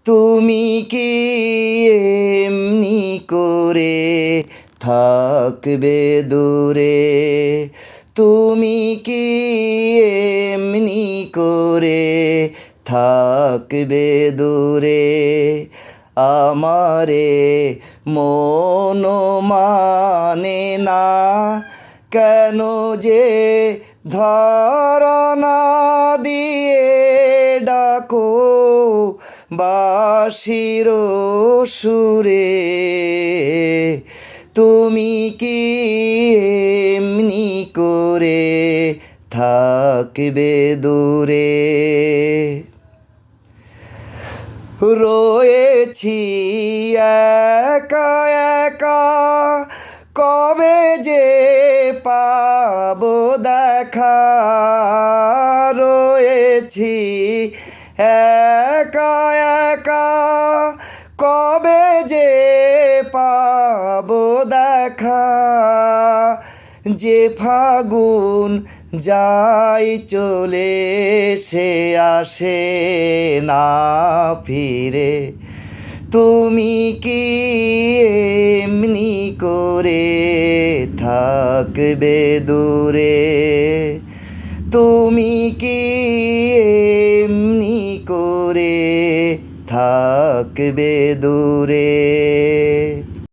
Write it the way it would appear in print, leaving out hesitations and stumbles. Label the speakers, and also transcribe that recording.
Speaker 1: তুমি কি এমনি করে থাকবে দূরে? তুমি কি এমনি করে থাকবে দূরে? আমারে মন মানে না, কেন যে ধরনা দিয়ে ডাকো বাঁশির সুরে? তুমি কি এমনি করে থাকবে দূরে? রয়েছি একা একা, কবে যে পাবো দেখা? রয়েছি একা একা, কবে যে পাবো দেখা? যে ফাগুন যাই চলে সে আসে না ফিরে। তুমি কি এমনি করে থাকবে দূরে? তুমি কি এমনি করে থাকবে দূরে?